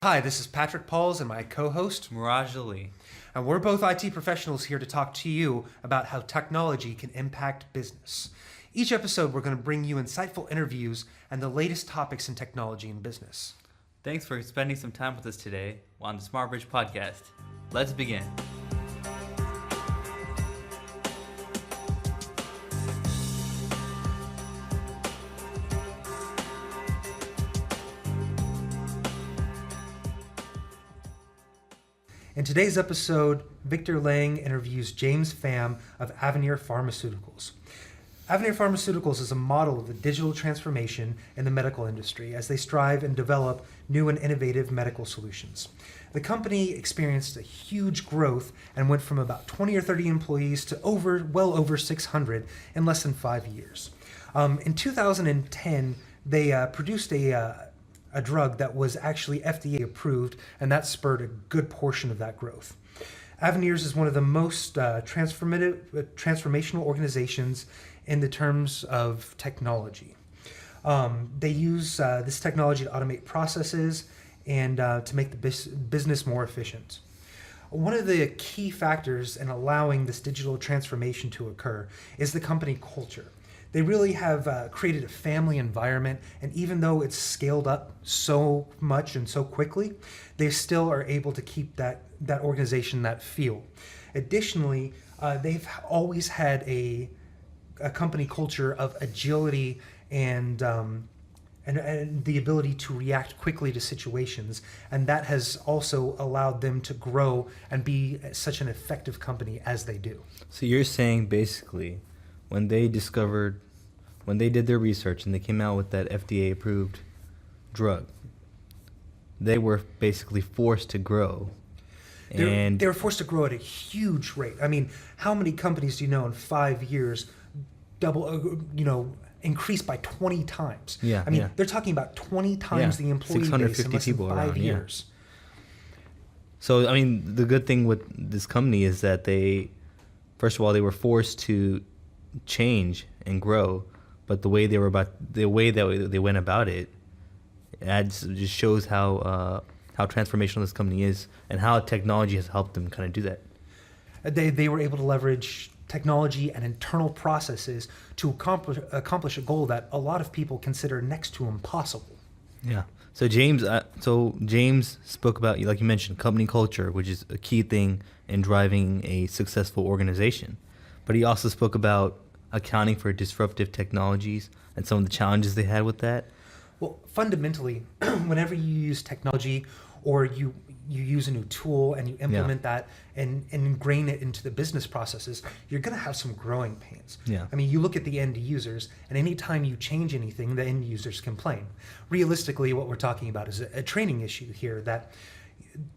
Hi, this is Patrick Pauls and my co-host, Miraj Ali. And we're both IT professionals here to talk to you about how technology can impact business. Each episode, we're going to bring you insightful interviews and the latest topics in technology and business. Thanks for spending some time with us today on the Smartbridge podcast. Let's begin. In today's episode, Victor Lang interviews James Pham of Avinir Pharmaceuticals. Avinir Pharmaceuticals is a model of the digital transformation in the medical industry as they strive and develop new and innovative medical solutions. The company experienced a huge growth and went from about 20 or 30 employees to well over 600 in less than 5 years. In 2010, they produced a drug that was actually FDA approved, and that spurred a good portion of that growth. Avinir's is one of the most transformational organizations in the terms of technology. They use this technology to automate processes and to make the business more efficient. One of the key factors in allowing this digital transformation to occur is the company culture. They really have created a family environment, and even though it's scaled up so much and so quickly, they still are able to keep that organization, that feel. Additionally, they've always had a company culture of agility and the ability to react quickly to situations, and that has also allowed them to grow and be such an effective company as they do. So you're saying basically, when they did their research and they came out with that FDA-approved drug, they were basically forced to grow. They were forced to grow at a huge rate. I mean, how many companies do you know in 5 years increase by 20 times? Yeah, I mean, they're talking about 20 times the employee base in less than 5 years. Yeah. So, I mean, the good thing with this company is that they were forced to change and grow, but the way they went about it, just shows how transformational this company is and how technology has helped them kind of do that. They were able to leverage technology and internal processes to accomplish a goal that a lot of people consider next to impossible. Yeah. So James spoke about, like you mentioned, company culture, which is a key thing in driving a successful organization. But he also spoke about accounting for disruptive technologies and some of the challenges they had with that. Well, fundamentally, whenever you use technology or you use a new tool and you implement that and ingrain it into the business processes, you're going to have some growing pains. Yeah. I mean, you look at the end users, and anytime you change anything, the end users complain. Realistically, what we're talking about is a training issue here, that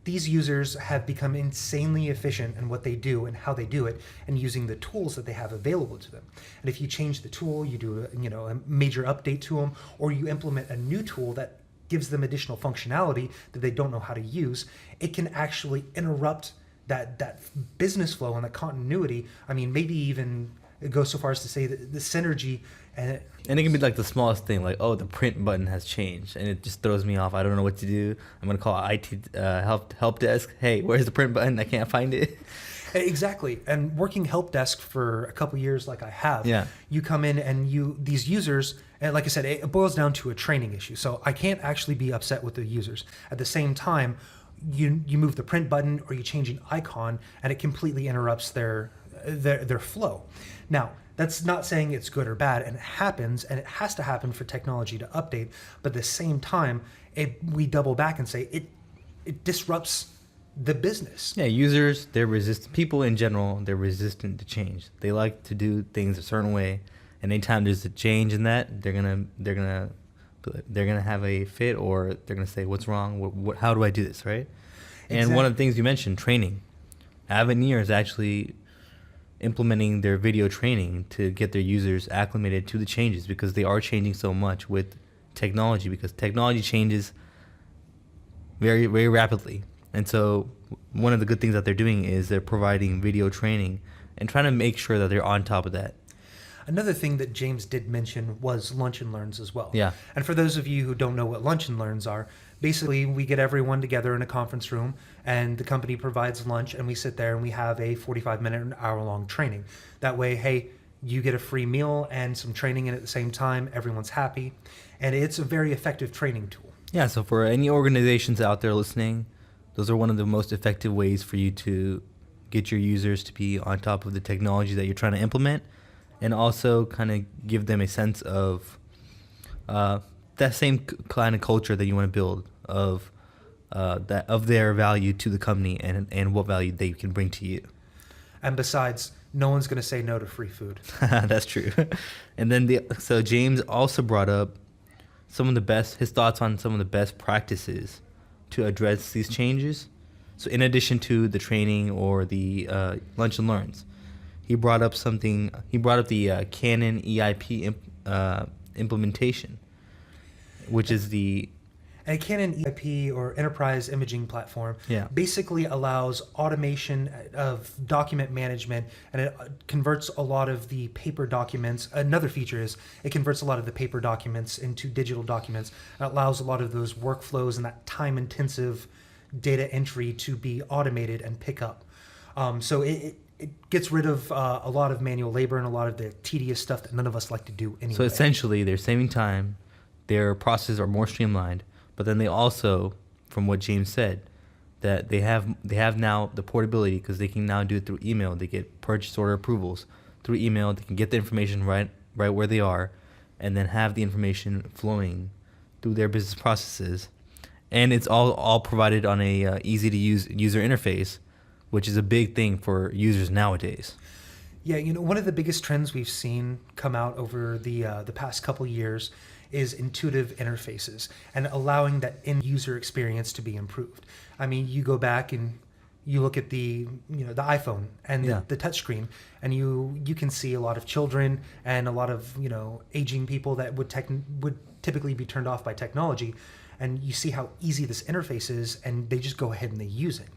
these users have become insanely efficient in what they do and how they do it, and using the tools that they have available to them. And if you change the tool, you do a major update to them, or you implement a new tool that gives them additional functionality that they don't know how to use, it can actually interrupt that business flow and that continuity. I mean, maybe even it goes so far as to say that the synergy. And it can be like the smallest thing, like, oh, the print button has changed, and it just throws me off. I don't know what to do. I'm going to call IT help desk. Hey, where's the print button? I can't find it. Exactly. And working help desk for a couple years like I have, you come in and these users, and like I said, it boils down to a training issue. So I can't actually be upset with the users. At the same time, you move the print button or you change an icon, and it completely interrupts their flow. Now, that's not saying it's good or bad, and it happens, and it has to happen for technology to update. But at the same time, we double back and say it disrupts the business. Yeah, users, they're resistant. People in general, they're resistant to change. They like to do things a certain way, and anytime there's a change in that, they're gonna have a fit, or they're gonna say, "What's wrong? How do I do this?" Right? And Exactly. One of the things you mentioned, training. Avinir is actually implementing their video training to get their users acclimated to the changes, because they are changing so much with technology, because technology changes very, very rapidly. And so one of the good things that they're doing is they're providing video training and trying to make sure that they're on top of that. Another thing that James did mention was lunch and learns as well. Yeah. And for those of you who don't know what lunch and learns are, basically we get everyone together in a conference room and the company provides lunch and we sit there and we have a 45-minute, an hour-long training. That way, hey, you get a free meal and some training in at the same time. Everyone's happy. And it's a very effective training tool. Yeah, so for any organizations out there listening, those are one of the most effective ways for you to get your users to be on top of the technology that you're trying to implement, and also kind of give them a sense of that same kind of culture that you want to build of their value to the company and what value they can bring to you. And besides, no one's going to say no to free food. That's true. And then so James also brought up his thoughts on some of the best practices to address these changes. So in addition to the training or the lunch and learns, he brought up the Canon EIP implementation, which is the... And a Canon EIP, or Enterprise Imaging Platform, basically allows automation of document management, and it converts a lot of the paper documents. Another feature is it converts a lot of the paper documents into digital documents. It allows a lot of those workflows and that time-intensive data entry to be automated and pick up. So it gets rid of a lot of manual labor and a lot of the tedious stuff that none of us like to do anyway. So essentially, they're saving time, their processes are more streamlined, but then they also, from what James said, that they have now the portability because they can now do it through email. They get purchase order approvals through email. They can get the information right where they are, and then have the information flowing through their business processes. And it's all provided on a easy to use user interface, which is a big thing for users nowadays. Yeah, one of the biggest trends we've seen come out over the past couple years is intuitive interfaces and allowing that end user experience to be improved. I mean, you go back and you look at the iPhone and the touchscreen, and you can see a lot of children and a lot of aging people that would typically be turned off by technology, and you see how easy this interface is, and they just go ahead and they use it.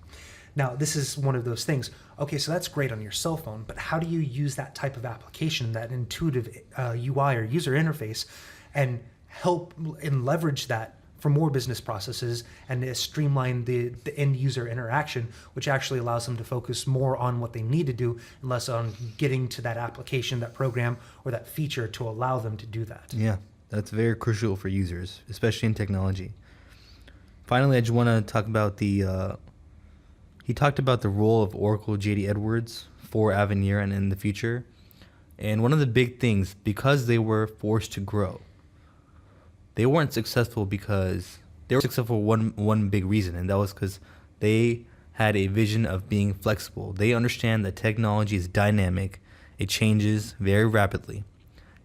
Now, this is one of those things. Okay, so that's great on your cell phone, but how do you use that type of application, that intuitive UI or user interface, and help and leverage that for more business processes and streamline the end user interaction, which actually allows them to focus more on what they need to do and less on getting to that application, that program, or that feature to allow them to do that. Yeah, that's very crucial for users, especially in technology. Finally, I just want to talk about he talked about the role of Oracle JD Edwards for Avinir and in the future. And one of the big things, because they were forced to grow, they weren't successful because they were successful for one big reason, and that was because they had a vision of being flexible. They understand that technology is dynamic. It changes very rapidly.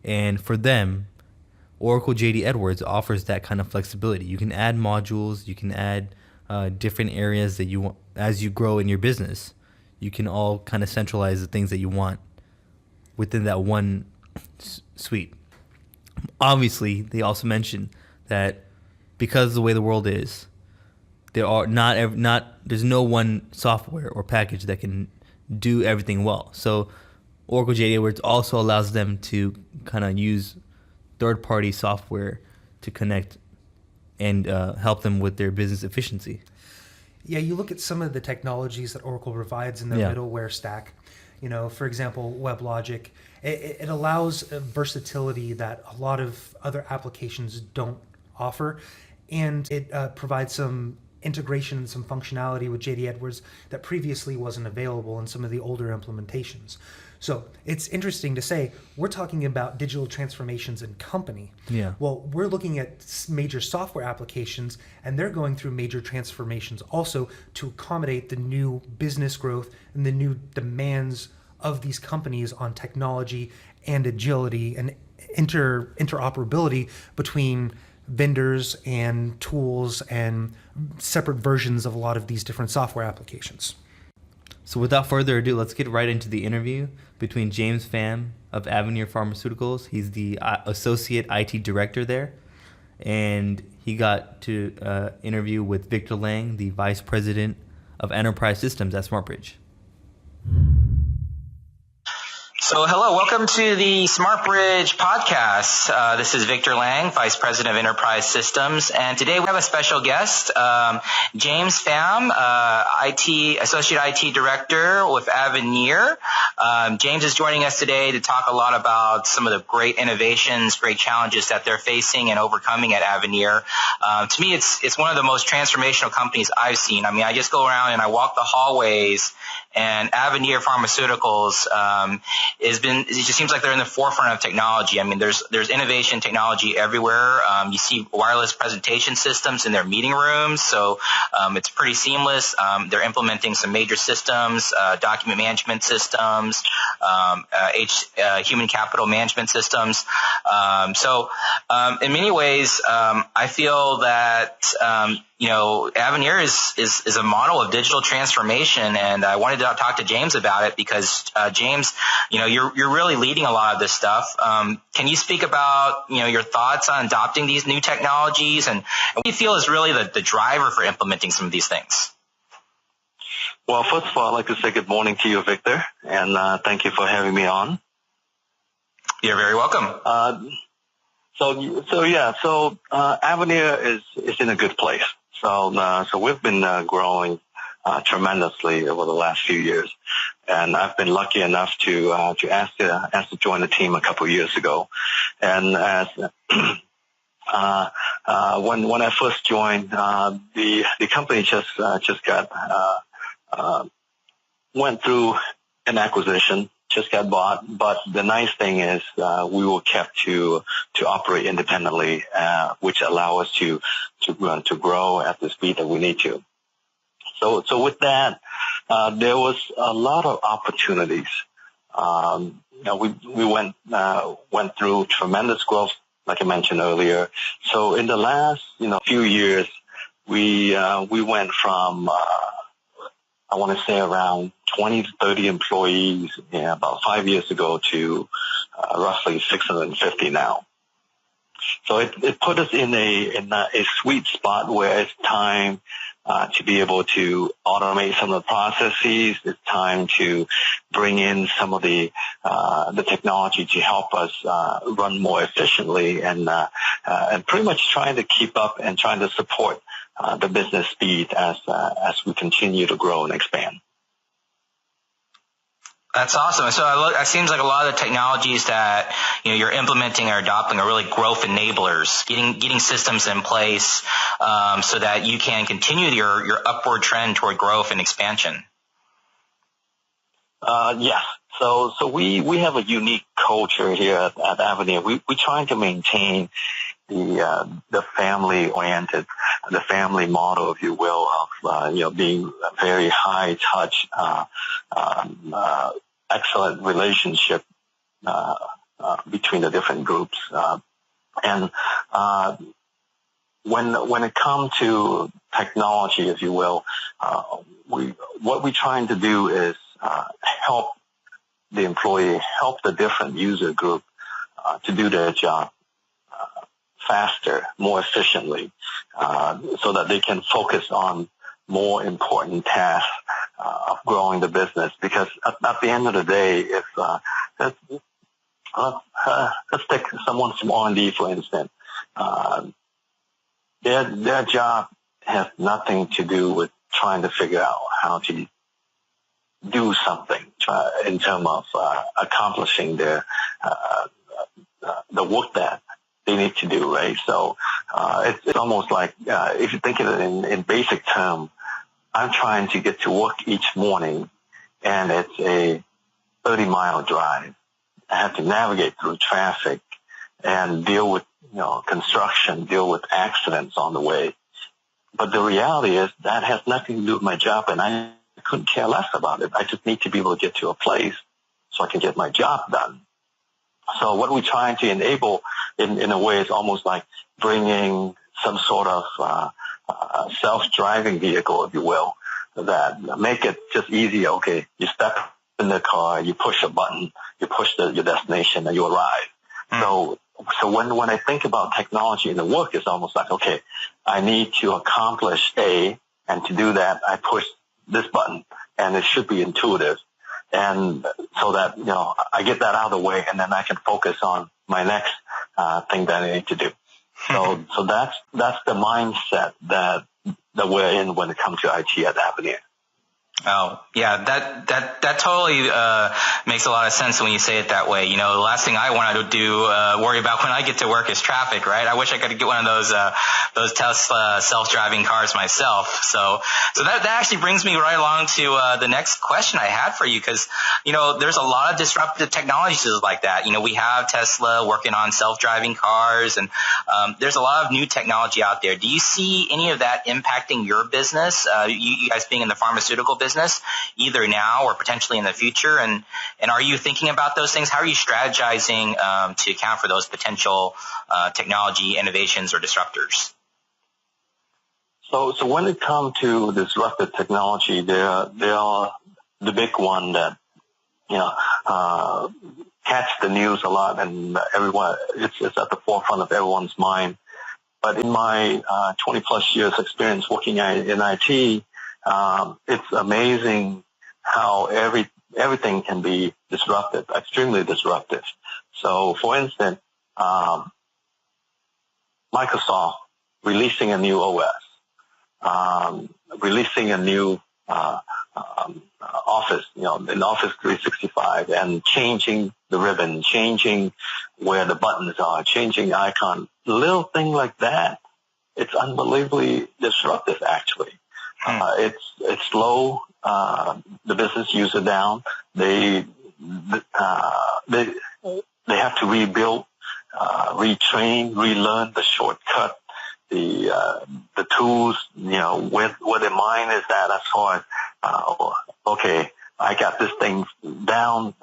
And for them, Oracle JD Edwards offers that kind of flexibility. You can add modules, you can add different areas that you want as you grow in your business. You can all kind of centralize the things that you want within that one suite. Obviously, they also mentioned that because of the way the world is, there's no one software or package that can do everything well. So Oracle JD Edwards also allows them to kind of use third-party software to connect and help them with their business efficiency. Yeah, you look at some of the technologies that Oracle provides in their middleware stack. For example, WebLogic. It allows a versatility that a lot of other applications don't offer, and it provides some integration and some functionality with JD Edwards that previously wasn't available in some of the older implementations. So it's interesting to say, we're talking about digital transformations in company. Yeah. Well, we're looking at major software applications, and they're going through major transformations also to accommodate the new business growth and the new demands of these companies on technology and agility and interoperability between vendors and tools and separate versions of a lot of these different software applications. So without further ado, let's get right into the interview between James Pham of Avinir Pharmaceuticals. He's the Associate IT Director there. And he got to interview with Victor Lang, the Vice President of Enterprise Systems at Smartbridge. So hello, welcome to the Smartbridge podcast. This is Victor Lang, Vice President of Enterprise Systems, and today we have a special guest, James Pham, Associate IT Director with Avinir. James is joining us today to talk a lot about some of the great innovations, great challenges that they're facing and overcoming at Avinir. To me, it's one of the most transformational companies I've seen. I mean, I just go around and I walk the hallways, and Avinir Pharmaceuticals it just seems like they're in the forefront of technology. I mean, there's innovation technology everywhere. You see wireless presentation systems in their meeting rooms, so it's pretty seamless. They're implementing some major systems, document management systems, human capital management systems. So in many ways, I feel that Avinir is a model of digital transformation, and I wanted to talk to James about it because James, you're really leading a lot of this stuff. Can you speak about your thoughts on adopting these new technologies, and what do you feel is really the driver for implementing some of these things? Well, first of all, I'd like to say good morning to you, Victor, and thank you for having me on. You're very welcome. So Avinir is in a good place. So we've been growing tremendously over the last few years, and I've been lucky enough to ask to join the team a couple of years ago. And as when I first joined, the company just went through an acquisition. Just got bought, but the nice thing is we were kept to operate independently, which allow us to grow at the speed that we need to. So with that, there was a lot of opportunities. We went through tremendous growth, like I mentioned earlier. So in the last few years, we went from I want to say around 20 to 30 employees about 5 years ago to roughly 650 now. So it put us in a sweet spot where it's time to be able to automate some of the processes. It's time to bring in some of the technology to help us run more efficiently, and pretty much trying to keep up and trying to support the business speed as we continue to grow and expand. That's awesome. So it seems like a lot of the technologies that you're implementing or adopting are really growth enablers, getting systems in place so that you can continue your upward trend toward growth and expansion. Yes. So we have a unique culture here at Avinir. We try to maintain the family-oriented, the family model, if you will, of being very high touch, excellent relationship between the different groups. And when it comes to technology, if you will, what we're trying to do is help the employee, help the different user group to do their job faster, more efficiently, so that they can focus on more important tasks of growing the business. Because at the end of the day, if let's take someone from R&D, for instance, their job has nothing to do with trying to figure out how to do something in terms of accomplishing the work that they need to do, right? So it's almost like if you think of it in basic terms, I'm trying to get to work each morning, and it's a 30-mile drive. I have to navigate through traffic and deal with construction, deal with accidents on the way. But the reality is that has nothing to do with my job, and I couldn't care less about it. I just need to be able to get to a place so I can get my job done. So what we're trying to enable in a way is almost like bringing some sort of self-driving vehicle, if you will, that make it just easier. Okay, you step in the car, you push a button, you push your destination, and you arrive. So when I think about technology in the work, it's almost like, okay, I need to accomplish A, and to do that, I push this button, and it should be intuitive. and so that I get that out of the way, and then I can focus on my next thing that I need to do. So that's the mindset that we're in when it comes to IT at Avinir. Oh, yeah, that totally makes a lot of sense when you say it that way. The last thing I want to do, worry about when I get to work is traffic, right? I wish I could get one of those Tesla self-driving cars myself. So that actually brings me right along to the next question I had for you, because there's a lot of disruptive technologies like that. We have Tesla working on self-driving cars, and there's a lot of new technology out there. Do you see any of that impacting your business? You guys being in the pharmaceutical business, either now or potentially in the future, and are you thinking about those things? How are you strategizing to account for those potential technology innovations or disruptors? So when it comes to disruptive technology, there are the big one that catch the news a lot, and everyone it's at the forefront of everyone's mind. But in my 20 plus years experience working in IT, it's amazing how everything can be disruptive, extremely disruptive. So, for instance, Microsoft releasing a new OS, releasing a new Office, in Office 365, and changing the ribbon, changing where the buttons are, changing icon, little thing like that. It's unbelievably disruptive, actually. It's slow the business user down. They have to rebuild, retrain, relearn the shortcut, the tools, where their mind is at as far as okay, I got this thing down,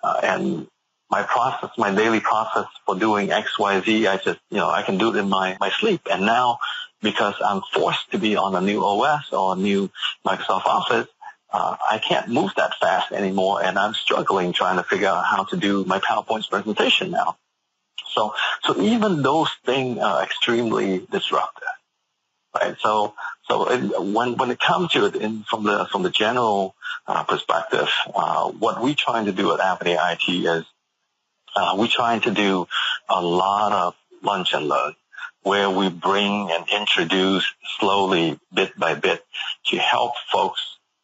and my daily process for doing X, Y, Z, I can do it in my sleep. And now, because I'm forced to be on a new OS or a new Microsoft Office, I can't move that fast anymore, and I'm struggling trying to figure out how to do my PowerPoint presentation now. So even those things are extremely disruptive, right? So when it comes to it from the general perspective, what we're trying to do at Avinir IT is we're trying to do a lot of lunch and learn, where we bring and introduce slowly, bit by bit, to help folks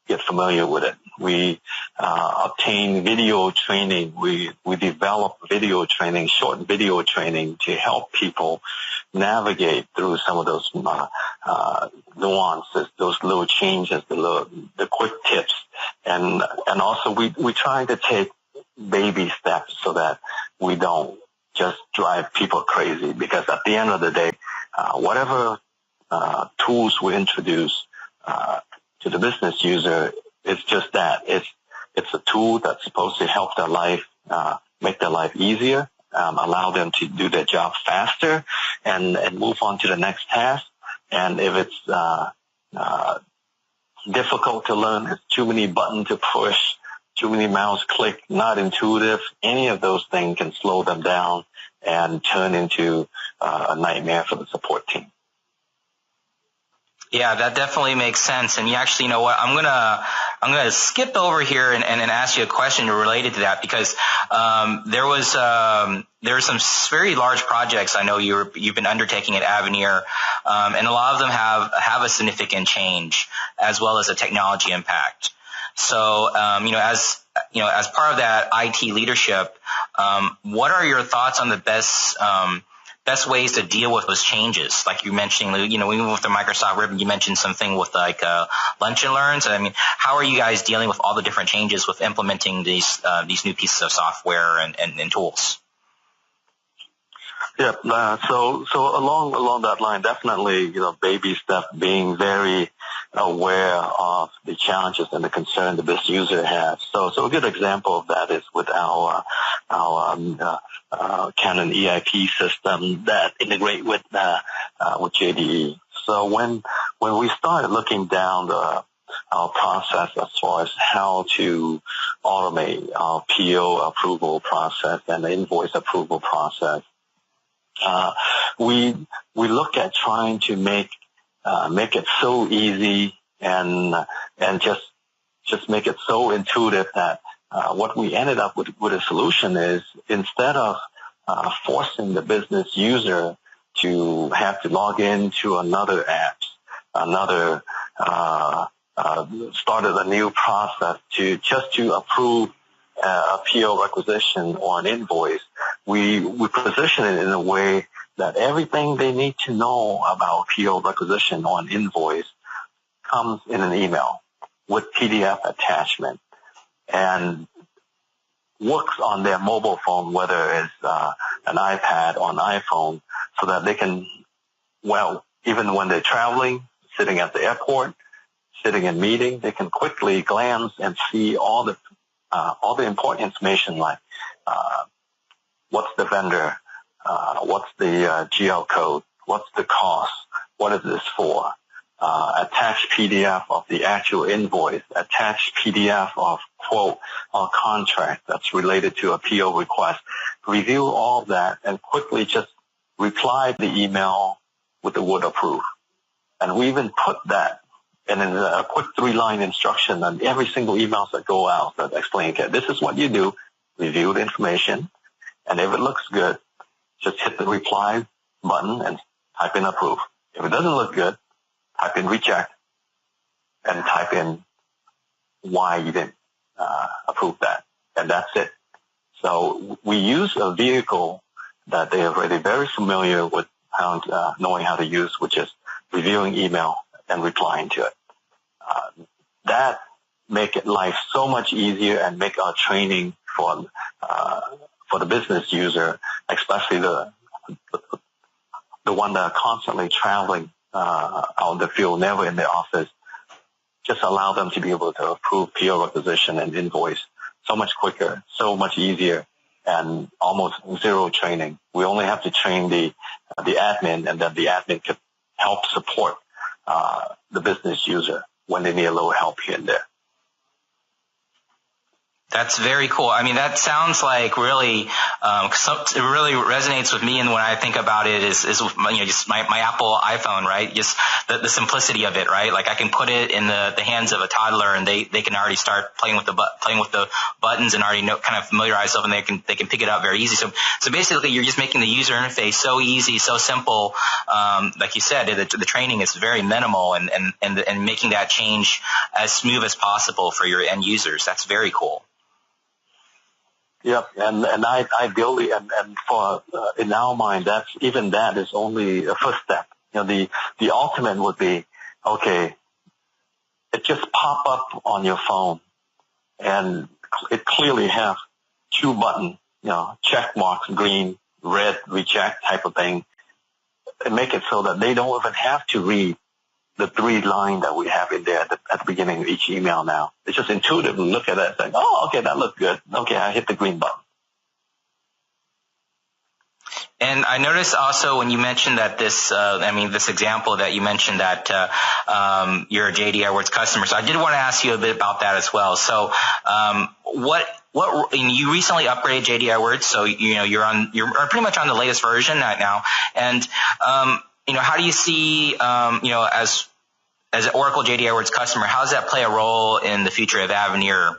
get familiar with it. We obtain video training. We develop video training, short video training, to help people navigate through some of those nuances, those little changes, the quick tips, and also we try to take baby steps so that we don't just drive people crazy, because at the end of the day, whatever tools we introduce to the business user, it's just that. It's a tool that's supposed to help their life, make their life easier, allow them to do their job faster, and move on to the next task. And if it's difficult to learn, it's too many buttons to push, too many mouse click, not intuitive, any of those things can slow them down and turn into a nightmare for the support team. Yeah, that definitely makes sense. And you actually, you know what, I'm gonna skip over here and ask you a question related to that, because there were some very large projects I know you've been undertaking at Avinir, and a lot of them have a significant change as well as a technology impact. So, as part of that IT leadership, what are your thoughts on the best ways to deal with those changes? Like you mentioned, even with the Microsoft ribbon, you mentioned something with like lunch and learns. I mean, how are you guys dealing with all the different changes with implementing these new pieces of software and tools? Yeah, so along that line, definitely, baby step, being very aware of the challenges and the concern the business user has. So a good example of that is with our Canon EIP system that integrate with JDE. So when we started looking down our process as far as how to automate our PO approval process and the invoice approval process, we look at trying to make it so easy and just just make it so intuitive that what we ended up with a solution is, instead of forcing the business user to have to log into another app, started a new process to approve a PO requisition or an invoice, we position it in a way that everything they need to know about PO requisition or an invoice comes in an email with PDF attachment and works on their mobile phone, whether it's an iPad or an iPhone, so that they can, even when they're traveling, sitting at the airport, sitting in meeting, they can quickly glance and see all the important information, like what's the vendor, what's the GL code, what's the cost, what is this for, attach PDF of the actual invoice, attach PDF of quote or contract that's related to a PO request, review all of that, and quickly just reply the email with the word approve. And we even put that in a quick 3-line instruction on every single email that go out that explain, okay, this is what you do, review the information, and if it looks good, just hit the reply button and type in approve. If it doesn't look good, type in reject and type in why you didn't approve that, and that's it. So we use a vehicle that they are already very familiar with, knowing how to use, which is reviewing email and replying to it. That make it life so much easier and make our training for the business user, especially the one that are constantly traveling out in the field, never in the office, just allow them to be able to approve PO requisition and invoice so much quicker, so much easier, and almost zero training. We only have to train the admin, and then the admin can help support the business user when they need a little help here and there. That's very cool. I mean, that sounds like really, it really resonates with me. And when I think about it is just my Apple iPhone, right? Just the simplicity of it, right? Like I can put it in the hands of a toddler and they can already start playing with the buttons and already kind of familiarize themselves, and they can pick it up very easy. So basically you're just making the user interface so easy, so simple. Like you said, the training is very minimal and making that change as smooth as possible for your end users. That's very cool. Yep, and ideally, and for in our mind, that is only a first step. The ultimate would be, okay, it just pop up on your phone, and it clearly have 2 buttons, check marks, green, red, reject type of thing, and make it so that they don't even have to read the 3 line that we have in there at the beginning of each email now. It's just intuitively look at it and say, oh, okay, that looks good. Okay, I hit the green button. And I noticed also when you mentioned that this example that you mentioned that you're a JD Edwards customer. So I did want to ask you a bit about that as well. So you recently upgraded JD Edwards, so you're pretty much on the latest version right now. And how do you see as an Oracle JD Edwards customer, how does that play a role in the future of Avinir?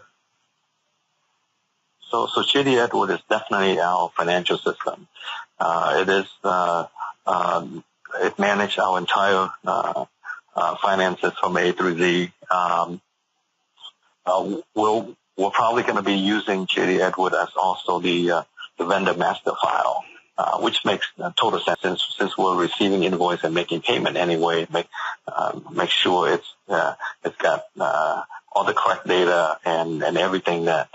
So JD Edwards is definitely our financial system. It manages our entire finances from A through Z. We're probably going to be using JD Edwards as also the vendor master file, which makes total sense since we're receiving invoice and making payment anyway. Make sure it's got all the correct data and everything that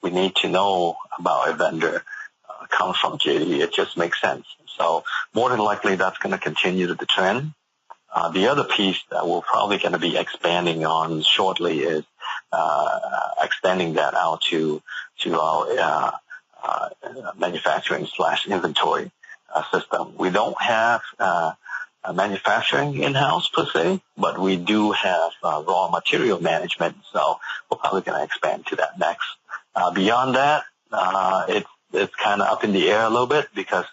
we need to know about a vendor comes from JD. It just makes sense. So more than likely, that's going to continue the trend. The other piece that we're probably going to be expanding on shortly is extending that out to our manufacturing/inventory system. We don't have manufacturing in-house per se, but we do have raw material management, so we're probably going to expand to that next. Beyond that, it's kind of up in the air a little bit because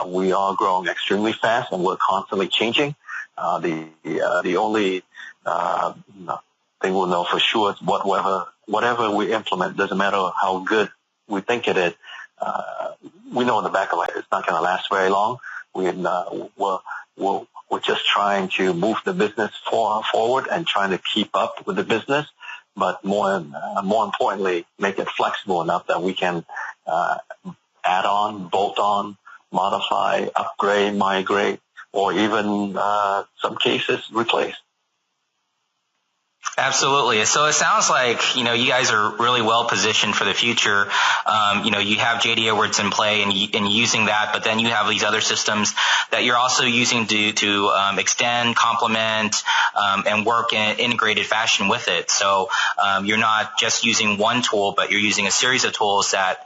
we are growing extremely fast and we're constantly changing. The only thing we'll know for sure is whatever we implement, doesn't matter how good we think it is, we know in the back of our head it's not going to last very long. We're just trying to move the business forward and trying to keep up with the business, but more importantly, make it flexible enough that we can add on, bolt on, modify, upgrade, migrate, or even some cases replace. Absolutely. So it sounds like, you guys are really well positioned for the future. You have JD Edwards in play and using that, but then you have these other systems that you're also using to extend, complement, and work in an integrated fashion with it. So you're not just using one tool, but you're using a series of tools that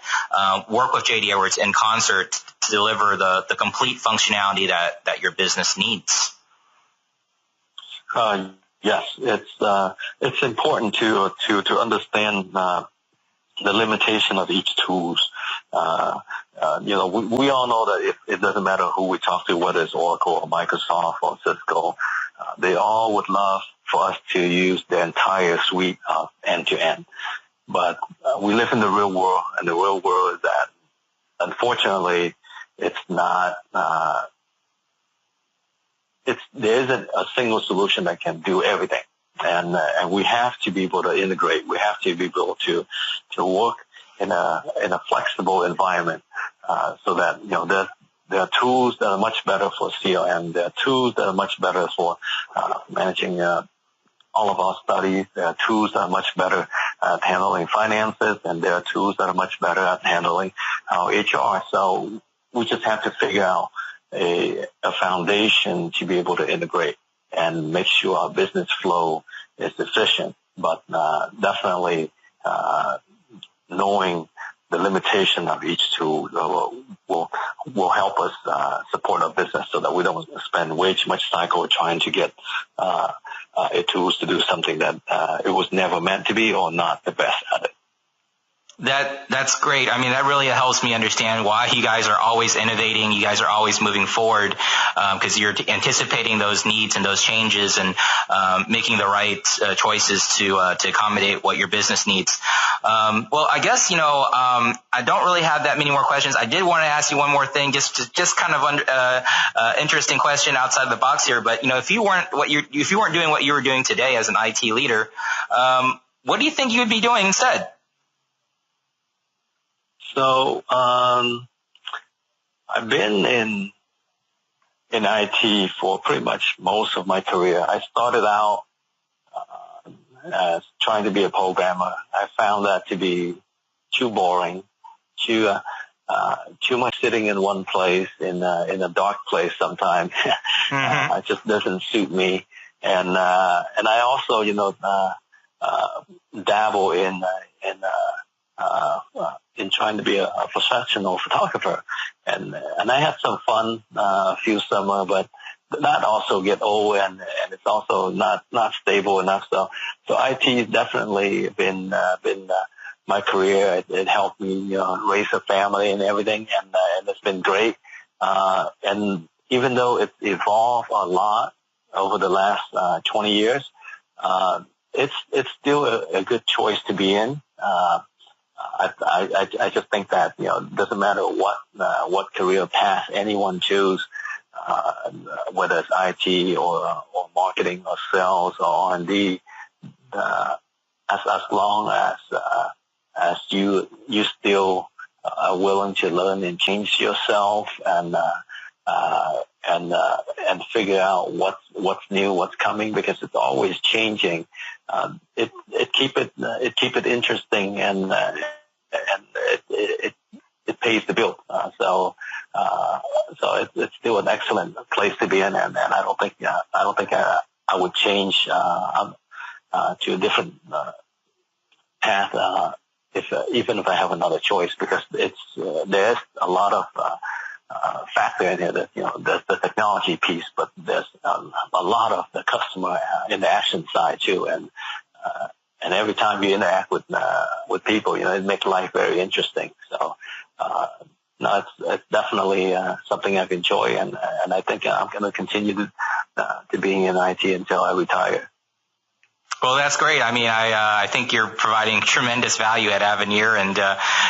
work with JD Edwards in concert to deliver the complete functionality that your business needs. Yes, it's important to understand the limitation of each tools. We all know that it doesn't matter who we talk to, whether it's Oracle or Microsoft or Cisco, they all would love for us to use the entire suite of end-to-end. But we live in the real world, and the real world is that, unfortunately, it's not. There isn't a single solution that can do everything, and we have to be able to integrate. We have to be able to work in a flexible environment, so that there are tools that are much better for CRM. There are tools that are much better for managing all of our studies. There are tools that are much better at handling finances, and there are tools that are much better at handling our HR. So we just have to figure out a foundation to be able to integrate and make sure our business flow is efficient. But definitely knowing the limitation of each tool will help us support our business so that we don't spend way too much cycle trying to get tools to do something that it was never meant to be or not the best at it. That's great. I mean, that really helps me understand why you guys are always innovating. You guys are always moving forward, because you're anticipating those needs and those changes and making the right choices to accommodate what your business needs. Well, I guess I don't really have that many more questions. I did want to ask you one more thing, just kind of interesting question outside the box here. But if you weren't doing what you were doing today as an IT leader, what do you think you would be doing instead? So I've been in IT for pretty much most of my career. I started out as trying to be a programmer. I found that to be too boring, too much sitting in one place in a dark place sometimes. Mm-hmm. It just doesn't suit me. And I also dabble in trying to be a professional photographer, and I had some fun a few summer, but that also get old, and it's also not stable enough. So IT has definitely been my career. It helped me raise a family and everything, and it's been great. And even though it's evolved a lot over the last 20 years, it's still a good choice to be in. I just think that it doesn't matter what career path anyone choose, whether it's IT or marketing or sales or R&D, as long as you still are willing to learn and change yourself and figure out what's new, what's coming, because it's always changing. It keep it interesting, and it pays the bill. So it's still an excellent place to be in, and I don't think I would change to a different path even if I have another choice, because there's a lot of factor in here that there's the technology piece, but there's a lot of the customer interaction side too, and every time you interact with people, it makes life very interesting. So no, it's definitely something I've enjoyed, and I think I'm going to continue to being in IT until I retire. Well, that's great. I mean, I think you're providing tremendous value at Avinir. And,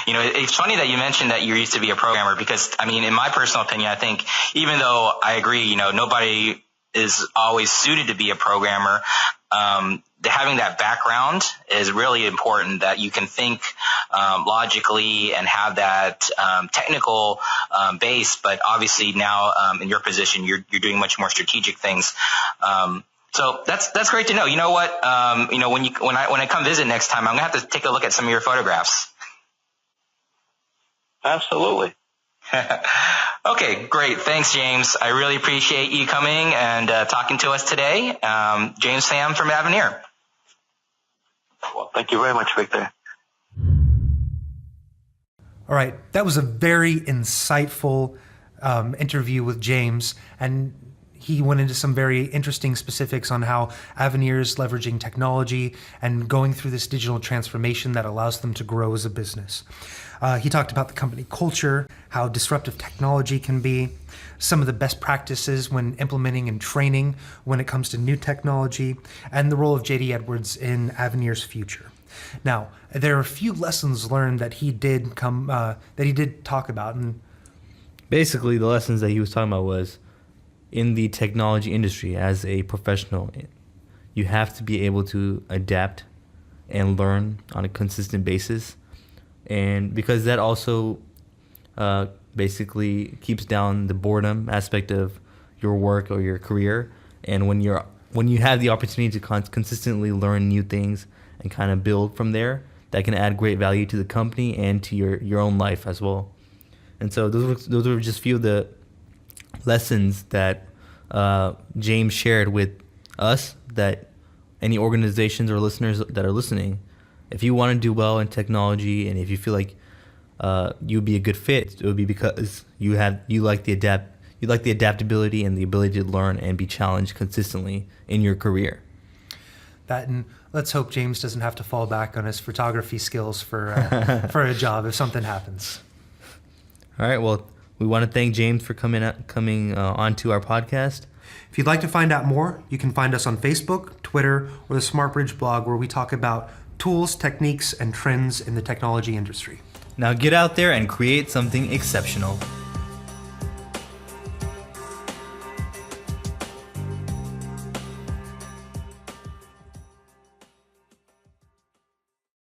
it's funny that you mentioned that you used to be a programmer because, I mean, in my personal opinion, I think even though I agree, nobody is always suited to be a programmer, having that background is really important, that you can think logically and have that technical base. But obviously now in your position, you're doing much more strategic things. So that's great to know. You know what? When I come visit next time, I'm gonna have to take a look at some of your photographs. Absolutely. Okay, great. Thanks, James. I really appreciate you coming and talking to us today. James Pham from Avinir. Well, thank you very much, Victor. All right, that was a very insightful interview with James, and he went into some very interesting specifics on how Avinir is leveraging technology and going through this digital transformation that allows them to grow as a business. He talked about the company culture, how disruptive technology can be, some of the best practices when implementing and training when it comes to new technology, and the role of J.D. Edwards in Avinir's future. Now, there are a few lessons learned that he did talk about, and Basically, the lessons that he was talking about was, in the technology industry, as a professional, you have to be able to adapt and learn on a consistent basis. And because that also basically keeps down the boredom aspect of your work or your career. And when you have the opportunity to consistently learn new things and kind of build from there, that can add great value to the company and to your own life as well. And so those were just a few of the lessons that James shared with us, that any organizations or listeners that are listening, if you want to do well in technology and if you feel like you'd be a good fit, it would be because you like the adaptability and the ability to learn and be challenged consistently in your career. that, and let's hope James doesn't have to fall back on his photography skills for a job if something happens. All right, well, we want to thank James for coming onto our podcast. If you'd like to find out more, you can find us on Facebook, Twitter, or the Smartbridge blog, where we talk about tools, techniques, and trends in the technology industry. Now get out there and create something exceptional.